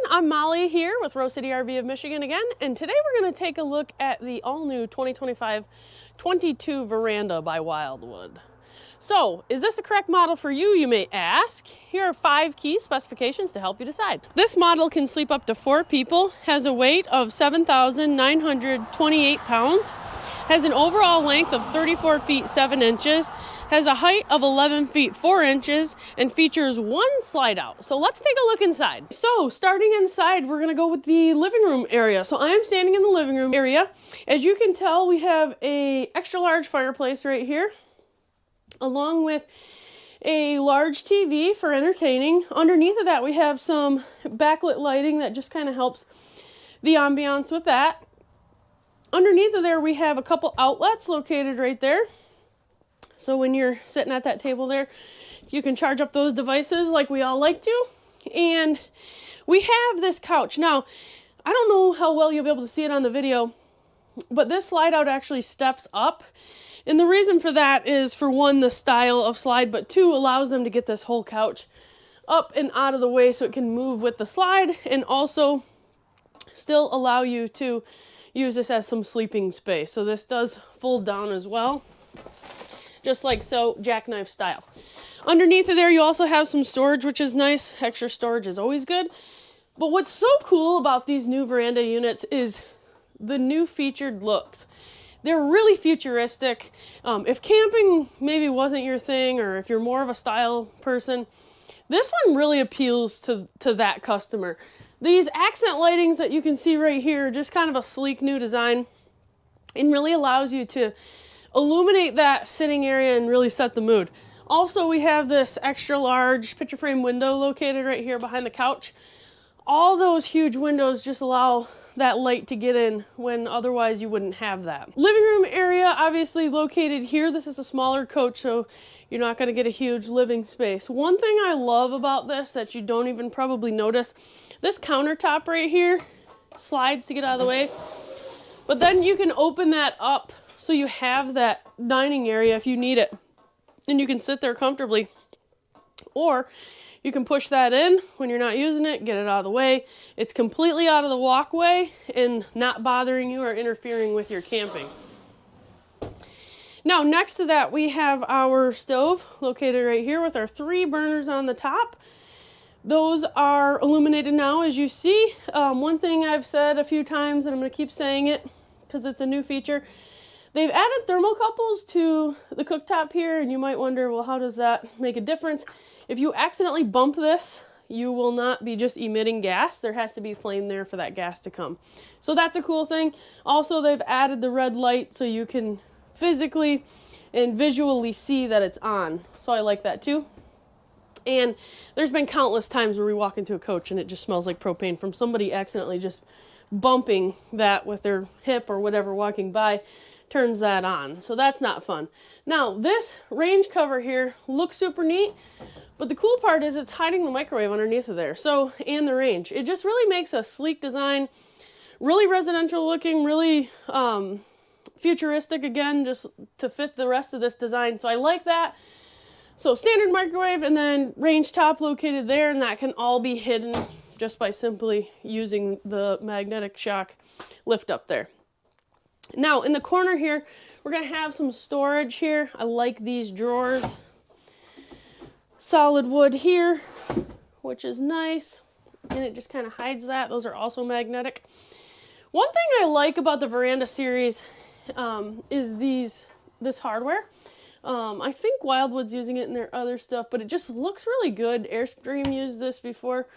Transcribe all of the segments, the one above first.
I'm Molly here with Rose City RV of Michigan again, and today we're going to take a look at the all-new 2025 22 Veranda by Wildwood. So, is this the correct model for you, you may ask? Here are 5 key specifications to help you decide. This model can sleep up to 4 people, has a weight of 7,928 pounds, has an overall length of 34 feet 7 inches, has a height of 11 feet 4 inches, and features 1 slide out. So let's take a look inside. So starting inside, we're gonna go with the living room area. So I am standing in the living room area. As you can tell, we have a extra large fireplace right here, along with a large TV for entertaining. Underneath of that, we have some backlit lighting that just kind of helps the ambiance with that. Underneath of there, we have a couple outlets located right there. So when you're sitting at that table there, you can charge up those devices like we all like to. And we have this couch. Now, I don't know how well you'll be able to see it on the video, but this slide out actually steps up. And the reason for that is, for one, the style of slide, but 2, allows them to get this whole couch up and out of the way so it can move with the slide, and also still allow you to use this as some sleeping space. So this does fold down as well, just like so, jackknife style. Underneath of there, you also have some storage, which is nice. Extra storage is always good. But what's so cool about these new veranda units is the new featured looks. They're really futuristic. If camping maybe wasn't your thing, or if you're more of a style person, this one really appeals to that customer. These accent lightings that you can see right here are just kind of a sleek new design, and really allows you to illuminate that sitting area and really set the mood. Also, we have this extra large picture frame window located right here behind the couch. All those huge windows just allow that light to get in when otherwise you wouldn't have that. Living room area obviously located here. This is a smaller coach, so you're not going to get a huge living space. One thing I love about this that you don't even probably notice, this countertop right here slides to get out of the way, but then you can open that up so you have that dining area if you need it, and you can sit there comfortably. Or you can push that in when you're not using it, get it out of the way. It's completely out of the walkway and not bothering you or interfering with your camping. Now, next to that, we have our stove located right here with our 3 burners on the top. Those are illuminated now, as you see. One thing I've said a few times, and I'm going to keep saying it because it's a new feature, they've added thermocouples to the cooktop here, and you might wonder, well, how does that make a difference? If you accidentally bump this, you will not be just emitting gas. There has to be flame there for that gas to come. So that's a cool thing. Also, they've added the red light so you can physically and visually see that it's on. So I like that too. And there's been countless times where we walk into a coach and it just smells like propane from somebody accidentally just bumping that with their hip or whatever walking by. Turns that on. So that's not fun. Now, this range cover here looks super neat, but the cool part is it's hiding the microwave underneath of there. So, and the range. It just really makes a sleek design, really residential looking, really futuristic again, just to fit the rest of this design. So I like that. So standard microwave and then range top located there, and that can all be hidden just by simply using the magnetic shock lift up there. Now, in the corner here, we're going to have some storage here. I like these drawers. Solid wood here, which is nice, and it just kind of hides that. Those are also magnetic. One thing I like about the Veranda series is this hardware. I think Wildwood's using it in their other stuff, but it just looks really good. Airstream used this before,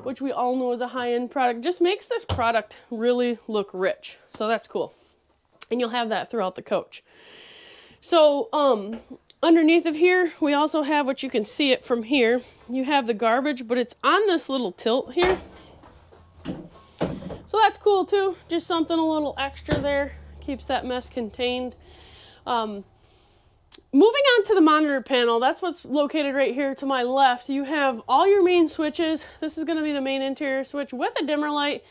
which we all know is a high-end product. Just makes this product really look rich, so that's cool. And you'll have that throughout the coach. So underneath of here, we also have, what you can see it from here, you have the garbage, but it's on this little tilt here. So that's cool too. Just something a little extra there. Keeps that mess contained. Moving on to the monitor panel, that's what's located right here to my left. You have all your main switches. This is going to be the main interior switch with a dimmer light.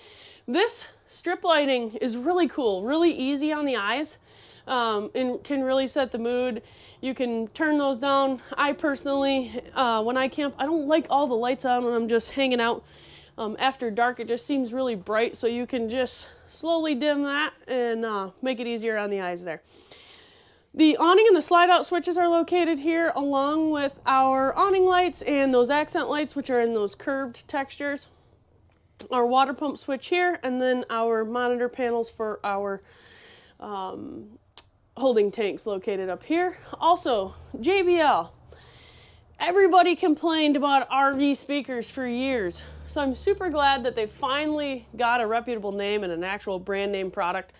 This strip lighting is really cool, really easy on the eyes, and can really set the mood. You can turn those down. I personally, when I camp, I don't like all the lights on when I'm just hanging out. After dark, it just seems really bright, so you can just slowly dim that and make it easier on the eyes there. The awning and the slide out switches are located here, along with our awning lights and those accent lights, which are in those curved textures. Our water pump switch here, and then our monitor panels for our holding tanks located up here. Also, JBL. Everybody complained about RV speakers for years, so I'm super glad that they finally got a reputable name and an actual brand name product.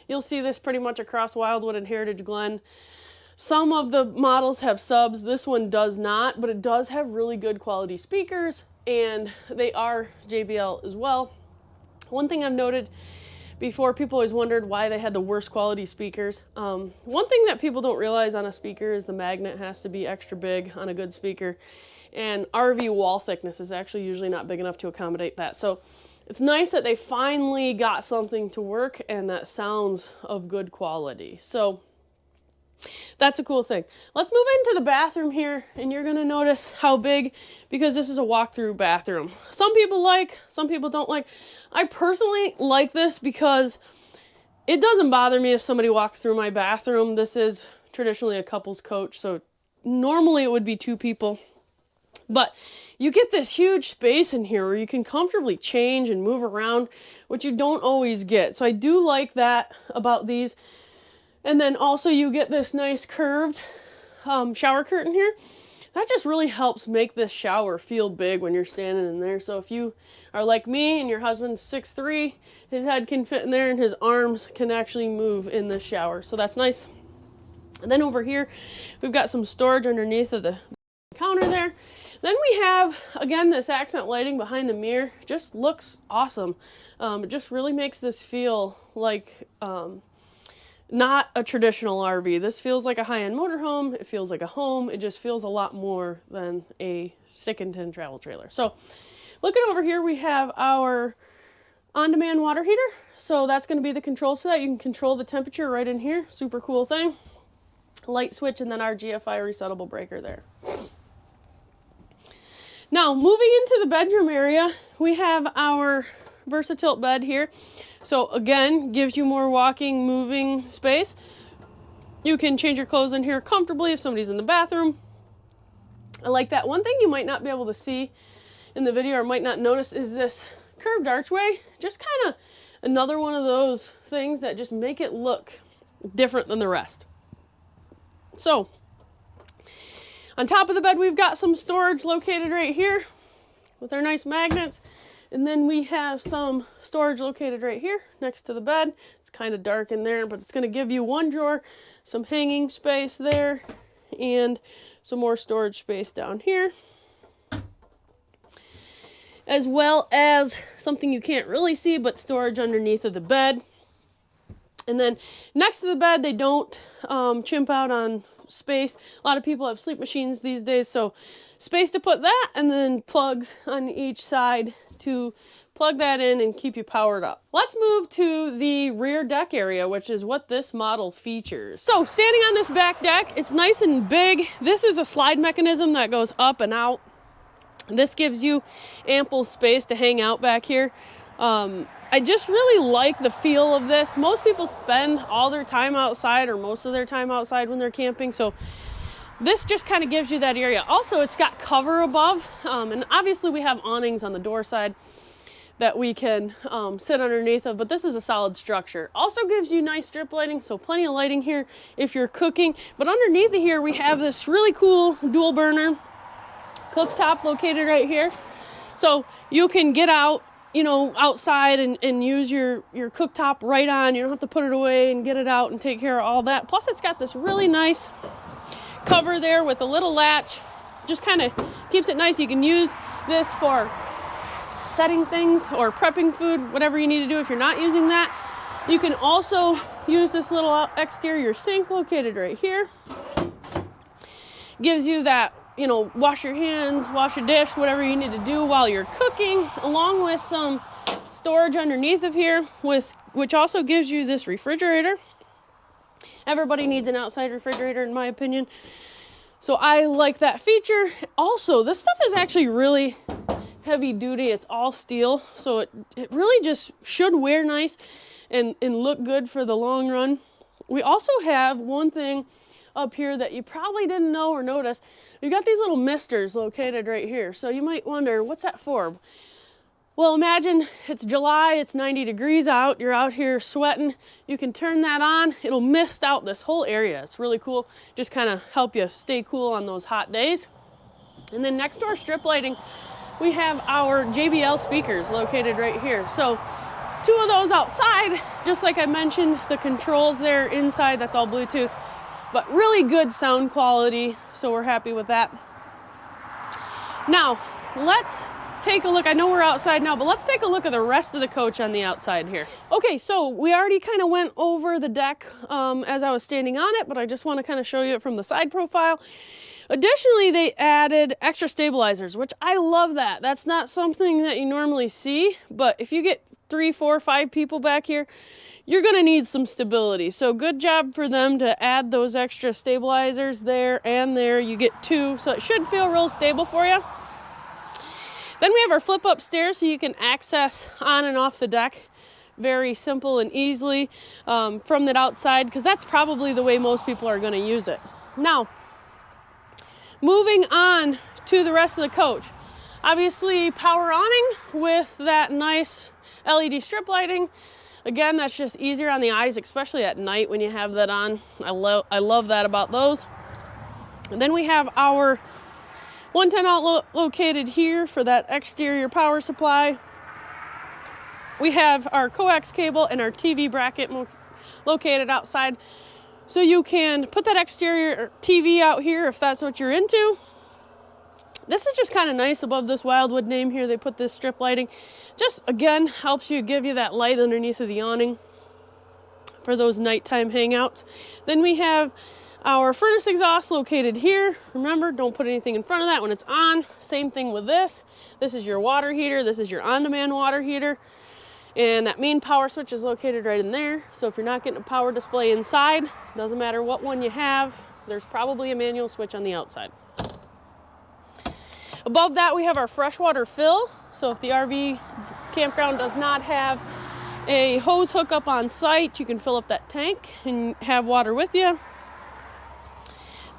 You'll see this pretty much across Wildwood and Heritage Glen. Some of the models have subs, this one does not, but it does have really good quality speakers, and they are JBL as well. One thing I've noted before, people always wondered why they had the worst quality speakers. One thing that people don't realize on a speaker is the magnet has to be extra big on a good speaker, and RV wall thickness is actually usually not big enough to accommodate that. So it's nice that they finally got something to work and that sounds of good quality. So that's a cool thing. Let's move into the bathroom here, and you're gonna notice how big, because this is a walk-through bathroom. Some people like, some people don't like. I personally like this because it doesn't bother me if somebody walks through my bathroom. This is traditionally a couple's coach, so normally it would be 2 people. But you get this huge space in here where you can comfortably change and move around, which you don't always get. So I do like that about these. And then also you get this nice curved shower curtain here. That just really helps make this shower feel big when you're standing in there. So if you are like me and your husband's 6'3", his head can fit in there and his arms can actually move in the shower. So that's nice. And then over here, we've got some storage underneath of the counter there. Then we have, again, this accent lighting behind the mirror. Just looks awesome. It just really makes this feel like not a traditional RV. This feels like a high-end motorhome. It feels like a home. It just feels a lot more than a stick-and-tin travel trailer. So looking over here, we have our on-demand water heater. So that's going to be the controls for that. You can control the temperature right in here. Super cool thing. Light switch, and then our GFI resettable breaker there. Now, moving into the bedroom area, we have our VersaTilt bed here. So again, gives you more walking, moving space. You can change your clothes in here comfortably if somebody's in the bathroom. I like that. One thing you might not be able to see in the video or might not notice is this curved archway. Just kind of another one of those things that just make it look different than the rest. So on top of the bed, we've got some storage located right here with our nice magnets. And then we have some storage located right here next to the bed. It's kind of dark in there, but it's going to give you one drawer, some hanging space there, and some more storage space down here. As well as something you can't really see, but storage underneath of the bed. And then next to the bed, they don't chimp out on space. A lot of people have sleep machines these days, so space to put that, and then plugs on each side to plug that in and keep you powered up. Let's move to the rear deck area, which is what this model features. So standing on this back deck, it's nice and big. This is a slide mechanism that goes up and out. This gives you ample space to hang out back here. I just really like the feel of this. Most people spend all their time outside or most of their time outside when they're camping, so this just kind of gives you that area. Also, it's got cover above, and obviously we have awnings on the door side that we can sit underneath of, but this is a solid structure. Also gives you nice strip lighting, so plenty of lighting here if you're cooking. But underneath of here, we have this really cool dual burner cooktop located right here. So you can get out, you know, outside and use your cooktop right on. You don't have to put it away and get it out and take care of all that. Plus it's got this really nice cover there with a little latch. Just kind of keeps it nice. You can use this for setting things or prepping food, whatever you need to do if you're not using that. You can also use this little exterior sink located right here. Gives you that, you know, wash your hands, wash a dish, whatever you need to do while you're cooking, along with some storage underneath of here, which also gives you this refrigerator. Everybody needs an outside refrigerator, in my opinion. So I like that feature. Also, this stuff is actually really heavy duty. It's all steel, so it really just should wear nice and look good for the long run. We also have one thing up here that you probably didn't know or notice. We've got these little misters located right here. So you might wonder, what's that for? Well, imagine it's July, it's 90 degrees out, you're out here sweating. You can turn that on, it'll mist out this whole area. It's really cool, just kind of help you stay cool on those hot days. And then next to our strip lighting, we have our JBL speakers located right here. So 2 of those outside, just like I mentioned, the controls there inside, that's all Bluetooth, but really good sound quality, so we're happy with that. Now, let's take a look. I know we're outside now, but let's take a look at the rest of the coach on the outside here. Okay, so we already kind of went over the deck as I was standing on it, but I just want to kind of show you it from the side profile. Additionally, they added extra stabilizers, which I love that. That's not something that you normally see, but if you get 3, 4, 5 people back here, you're gonna need some stability. So good job for them to add those extra stabilizers there and there. You get 2, so it should feel real stable for you. Then we have our flip up stairs so you can access on and off the deck very simple and easily from that outside, because that's probably the way most people are going to use it. Now, moving on to the rest of the coach. Obviously, power awning with that nice LED strip lighting. Again, that's just easier on the eyes, especially at night when you have that on. I love that about those. And then we have our 110 outlet located here for that exterior power supply. We have our coax cable and our TV bracket located outside, so you can put that exterior TV out here if that's what you're into. This is just kind of nice above this Wildwood name here. They put this strip lighting. Just, again, helps you give you that light underneath of the awning for those nighttime hangouts. Then we have our furnace exhaust located here. Remember, don't put anything in front of that when it's on. Same thing with this. This is your water heater. This is your on-demand water heater. And that main power switch is located right in there. So if you're not getting a power display inside, doesn't matter what one you have, there's probably a manual switch on the outside. Above that, we have our freshwater fill. So if the RV campground does not have a hose hookup on site, you can fill up that tank and have water with you.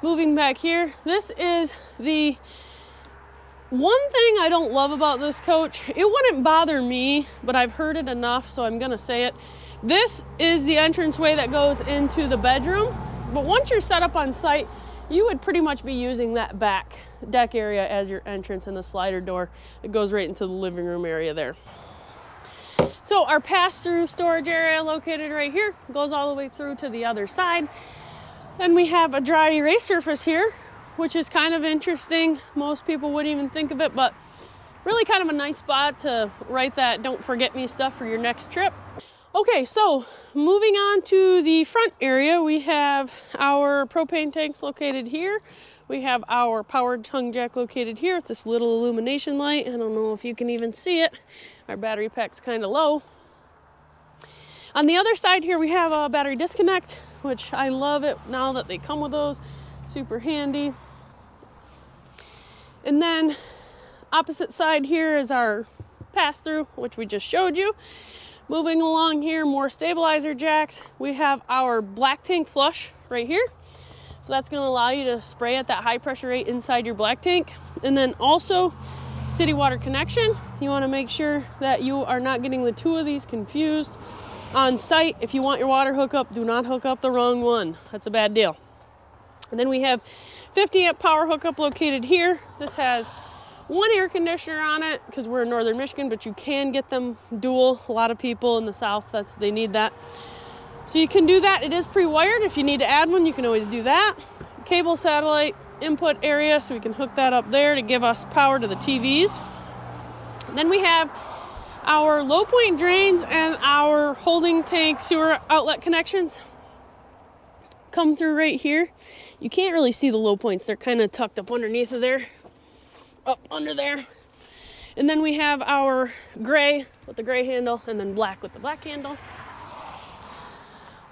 Moving back here, this is the one thing I don't love about this coach. It wouldn't bother me, but I've heard it enough, so I'm gonna say it. This is the entranceway that goes into the bedroom, but once you're set up on site, you would pretty much be using that back deck area as your entrance, and the slider door that goes right into the living room area there. So our pass-through storage area located right here goes all the way through to the other side. Then we have a dry erase surface here, which is kind of interesting. Most people wouldn't even think of it, but really kind of a nice spot to write that don't forget me stuff for your next trip. Okay, so moving on to the front area, we have our propane tanks located here. We have our powered tongue jack located here with this little illumination light. I don't know if you can even see it. Our battery pack's kind of low. On the other side here, we have a battery disconnect, which I love it now that they come with those. Super handy. And then opposite side here is our pass-through, which we just showed you. Moving along here, more stabilizer jacks. We have our black tank flush right here. So that's gonna allow you to spray at that high pressure rate inside your black tank. And then also city water connection. You wanna make sure that you are not getting the 2 of these confused on site. If you want your water hookup, do not hook up the wrong one. That's a bad deal. And then we have 50 amp power hookup located here. This has 1 air conditioner on it because we're in northern Michigan, but you can get them dual. A lot of people in the south, they need that. So you can do that. It is pre-wired. If you need to add one, you can always do that. Cable satellite input area, so we can hook that up there to give us power to the TVs. And then we have our low point drains and our holding tank sewer outlet connections come through right here. You can't really see the low points. They're kind of tucked up underneath of there, up under there. And then we have our gray with the gray handle and then black with the black handle.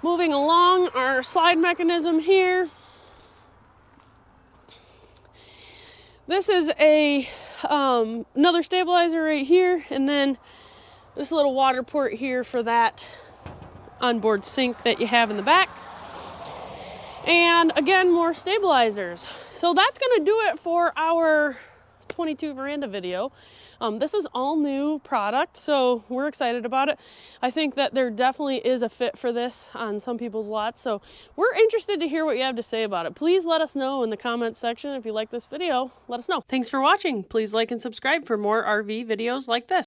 Moving along, our slide mechanism here. This is a another stabilizer right here, and then this little water port here for that onboard sink that you have in the back. And again, more stabilizers. So that's gonna do it for our 22 veranda video. This is all new product, so we're excited about it. I think that there definitely is a fit for this on some people's lots, so we're interested to hear what you have to say about it. Please let us know in the comments section if you like this video. Let us know. Thanks for watching. Please like and subscribe for more RV videos like this.